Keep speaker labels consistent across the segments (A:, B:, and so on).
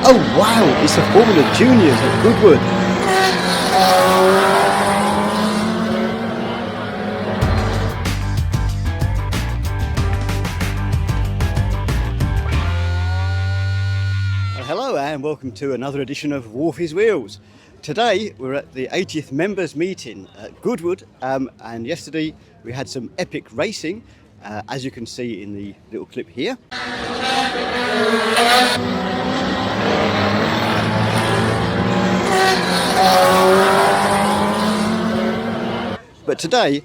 A: Oh wow, it's the Formula Juniors at Goodwood. Hello and welcome to another edition of Wolfie's Wheels. Today we're at the 80th members meeting at Goodwood, and yesterday we had some epic racing, as you can see in the little clip here. But today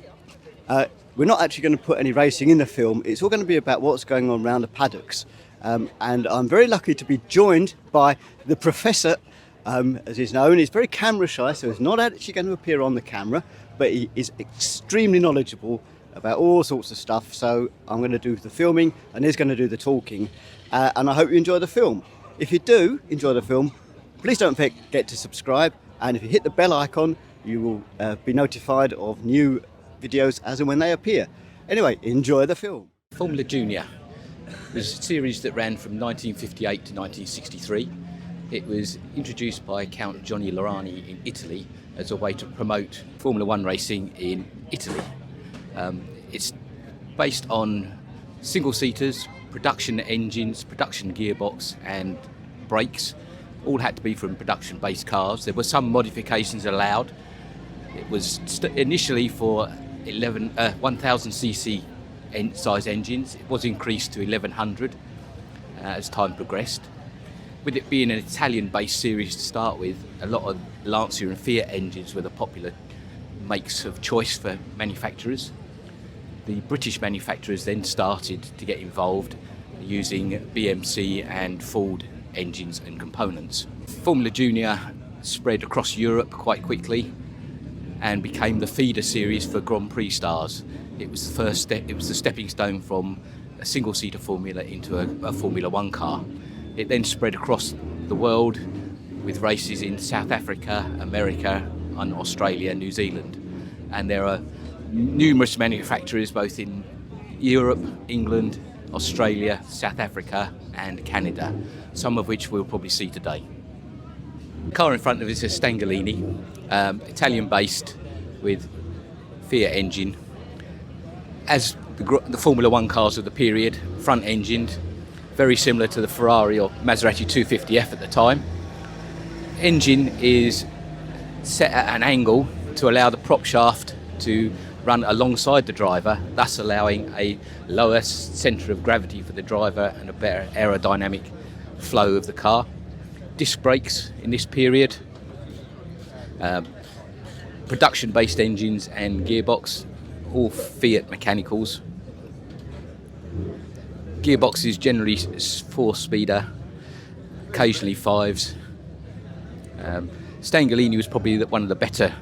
A: we're not actually going to put any racing in the film. It's all going to be about what's going on around the paddocks. And I'm very lucky to be joined by the Professor, as he's known. He's very camera shy, so he's not actually going to appear on the camera, but he is extremely knowledgeable about all sorts of stuff. So I'm going to do the filming and he's going to do the talking. And I hope you enjoy the film. If you do enjoy the film, please don't forget to subscribe. And if you hit the bell icon, you will be notified of new videos as and when they appear. Anyway, enjoy the film.
B: Formula Junior was a series that ran from 1958 to 1963. It was introduced by Count Gianni Laurani in Italy as a way to promote Formula One racing in Italy. It's based on single-seaters, production engines, production gearbox and brakes. All had to be from production-based cars. There were some modifications allowed. It was initially for 1000cc size engines. It was increased to 1100 as time progressed. With it being an Italian-based series to start with, a lot of Lancia and Fiat engines were the popular makes of choice for manufacturers. The British manufacturers then started to get involved using BMC and Ford engines and components. Formula Junior spread across Europe quite quickly and became the feeder series for Grand Prix stars. It was the first step. It was the stepping stone from a single-seater formula into a Formula One car. It then spread across the world with races in South Africa, America, and Australia, New Zealand. And there are numerous manufacturers both in Europe, England, Australia, South Africa, and Canada, some of which we'll probably see today. The car in front of us is a Stanguellini, Italian-based with Fiat engine. As the Formula One cars of the period, front-engined, very similar to the Ferrari or Maserati 250F at the time. Engine is set at an angle to allow the prop shaft to run alongside the driver, thus allowing a lower centre of gravity for the driver and a better aerodynamic flow of the car. Disc brakes in this period, production-based engines and gearbox, all Fiat mechanicals. Gearbox is generally 4-speeder, occasionally 5s. Stanguellini was probably one of the better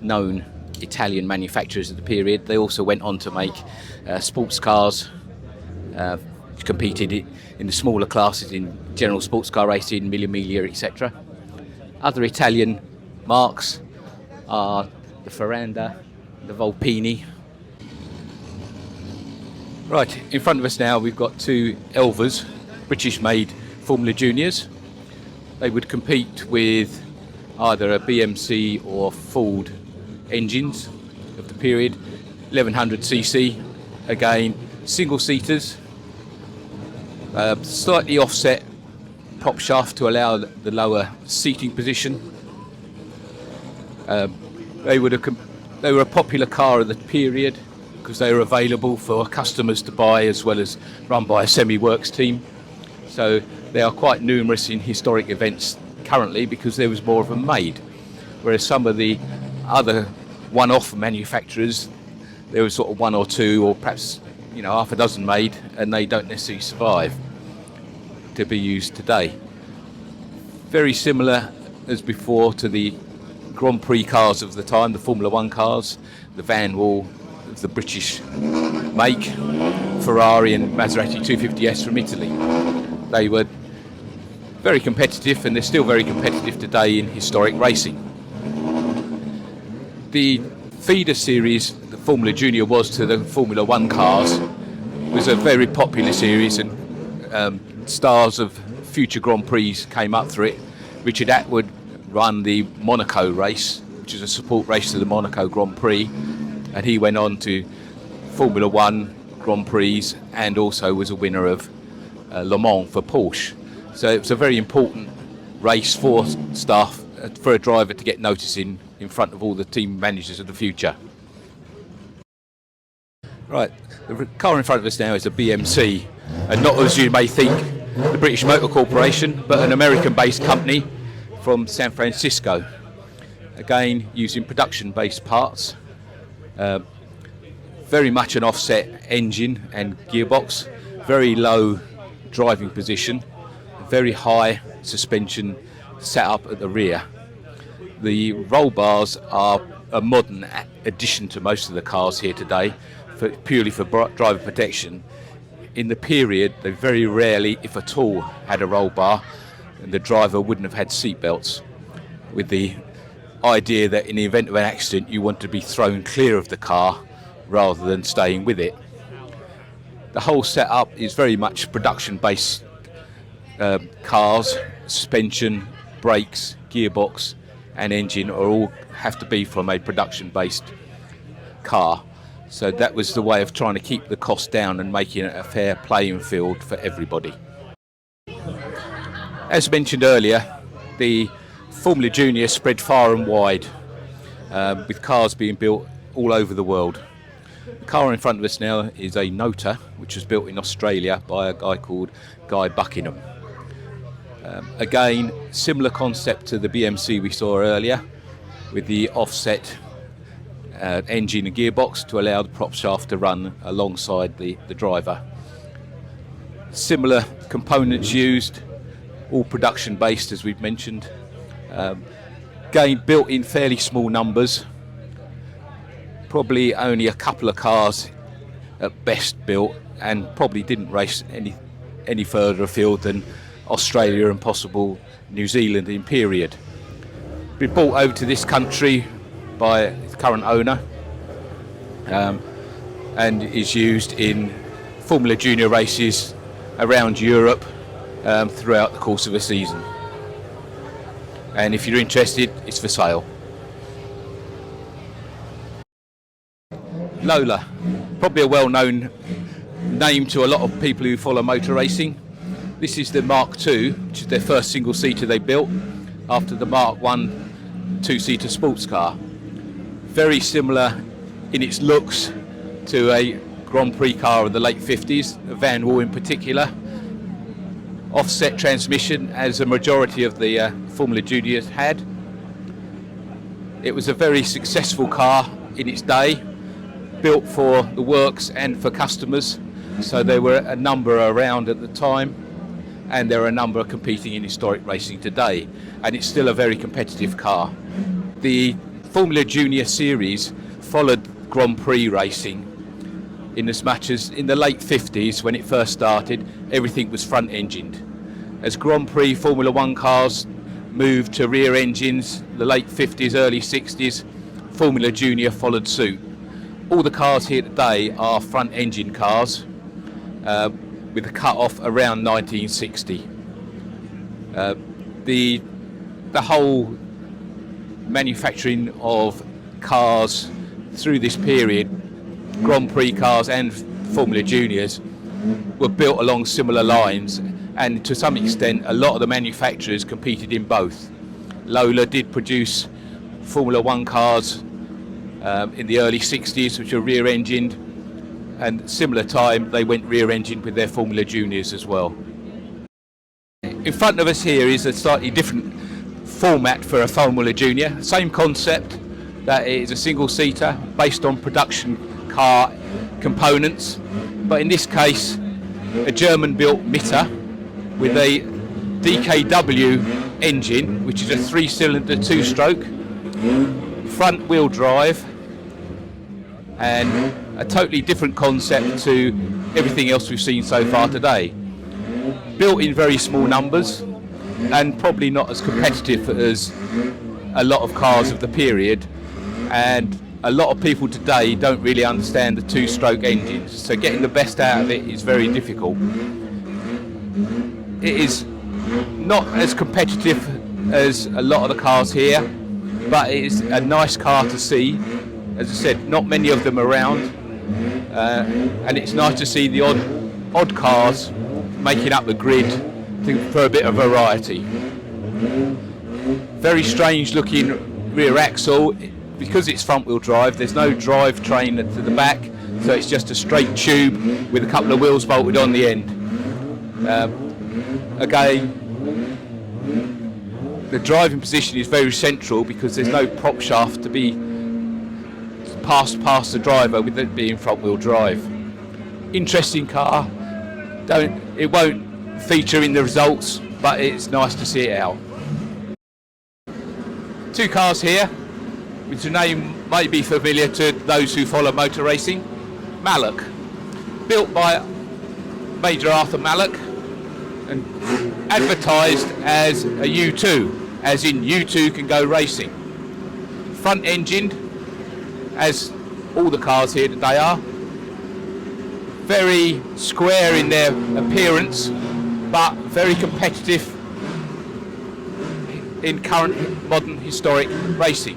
B: known Italian manufacturers of the period. They also went on to make sports cars, competed in the smaller classes in general sports car racing, Mille Miglia, etc. Other Italian marques are the Ferranda, the Volpini. Right, in front of us now we've got two Elvas, British-made Formula Juniors. They would compete with either a BMC or Ford engines of the period, 1100cc, again single-seaters, slightly offset prop shaft to allow the lower seating position. They were a popular car of the period because they were available for customers to buy as well as run by a semi-works team. So they are quite numerous in historic events currently because there was more of them made. Whereas some of the other one-off manufacturers, there was sort of one or two or perhaps half a dozen made and they don't necessarily survive to be used today. Very similar as before to the Grand Prix cars of the time, the Formula One cars, the Van Wall of the British make, Ferrari and Maserati 250S from Italy. They were very competitive and they're still very competitive today in historic racing. The feeder series that Formula Junior was to the Formula One cars was a very popular series, and stars of future Grand Prix came up through it. Richard Atwood run the Monaco race, which is a support race to the Monaco Grand Prix, and he went on to Formula One Grand Prix and also was a winner of Le Mans for Porsche. So it was a very important race for staff, for a driver to get noticed in front of all the team managers of the future. Right, the car in front of us now is a BMC, and not as you may think the British Motor Corporation, but an American-based company from San Francisco. Again, using production-based parts. Very much an offset engine and gearbox, very low driving position, very high suspension set up at the rear. The roll bars are a modern addition to most of the cars here today, purely for driver protection. In the period, they very rarely, if at all, had a roll bar, and the driver wouldn't have had seat belts, with the idea that in the event of an accident you want to be thrown clear of the car rather than staying with it. The whole setup is very much production-based cars. Suspension, brakes, gearbox and engine all have to be from a production-based car. So that was the way of trying to keep the cost down and making it a fair playing field for everybody. As mentioned earlier, the Formula Junior spread far and wide, with cars being built all over the world. The car in front of us now is a Nota, which was built in Australia by a guy called Guy Buckingham. Again, similar concept to the BMC we saw earlier, with the offset engine and gearbox to allow the prop shaft to run alongside the driver. Similar components used, all production based as we've mentioned. Again, built in fairly small numbers, probably only a couple of cars at best built, and probably didn't race any further afield than Australia and possible New Zealand in period. Been brought over to this country by its current owner, and is used in Formula Junior races around Europe throughout the course of a season. And if you're interested, it's for sale. Lola, probably a well-known name to a lot of people who follow motor racing. This is the Mark II, which is their first single-seater they built after the Mark I two-seater sports car. Very similar in its looks to a Grand Prix car of the late 50s, a Van Wall in particular. Offset transmission, as a majority of the Formula Juniors had. It was a very successful car in its day, built for the works and for customers, so there were a number around at the time, and there are a number competing in historic racing today, and it's still a very competitive car. The Formula Junior series followed Grand Prix racing, in as much as in the late 50s, when it first started, everything was front engined. As Grand Prix Formula One cars moved to rear engines, the late 50s, early 60s, Formula Junior followed suit. All the cars here today are front engine cars, with a cut off around 1960. The whole manufacturing of cars through this period, Grand Prix cars and Formula Juniors, were built along similar lines, and to some extent a lot of the manufacturers competed in both. Lola did produce Formula One cars in the early 60s, which were rear engined, and similar time they went rear engined with their Formula Juniors as well. In front of us here is a slightly different format for a Formula Junior. Same concept, that it is a single seater based on production car components, but in this case a German built Mitter with a DKW engine, which is a 3-cylinder 2-stroke, front wheel drive, and a totally different concept to everything else we've seen so far today. Built in very small numbers and probably not as competitive as a lot of cars of the period, and a lot of people today don't really understand the 2-stroke engines, so getting the best out of it is very difficult. It is Not as competitive as a lot of the cars here, but it is a nice car to see. As I said, not many of them around, and it's nice to see the odd cars making up the grid for a bit of variety. Very strange looking rear axle. Because it's front wheel drive, there's no drive train to the back, so it's just a straight tube with a couple of wheels bolted on the end. Again, the driving position is very central because there's no prop shaft to be passed past the driver with it being front wheel drive. Interesting car. It won't feature in the results, but it's nice to see it out. Two cars here, which the name may be familiar to those who follow motor racing. Mallock, built by Major Arthur Mallock and advertised as a U2, as in U2 can go racing. Front engined, as all the cars here today are. Very square in their appearance, but very competitive in current modern historic racing.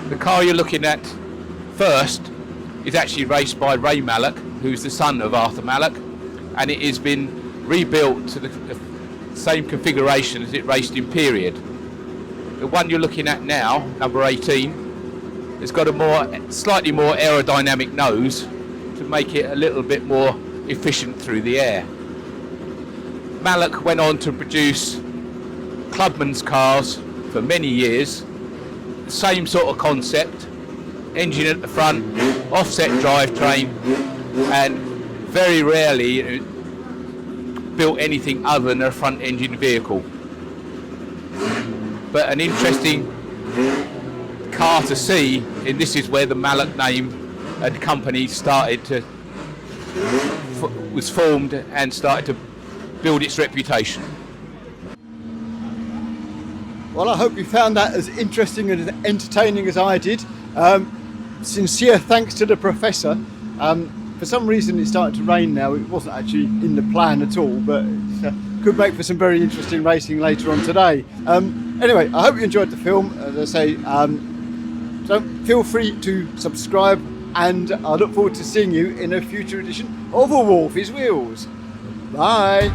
B: The car you're looking at first is actually raced by Ray Mallock, who's the son of Arthur Mallock, and it has been rebuilt to the same configuration as it raced in period. The one you're looking at now, number 18, has got a slightly more aerodynamic nose to make it a little bit more efficient through the air. Mallock went on to produce clubman's cars for many years. Same sort of concept, engine at the front, offset drivetrain, and very rarely built anything other than a front engine vehicle. But an interesting car to see, and this is where the Mallock name and company was formed and started to build its reputation.
A: Well, I hope you found that as interesting and as entertaining as I did. Sincere thanks to the Professor. For some reason it started to rain now. It wasn't actually in the plan at all, but it could make for some very interesting racing later on today. Anyway, I hope you enjoyed the film. As I say, so feel free to subscribe, and I look forward to seeing you in a future edition of A Wolfie's Wheels. Bye!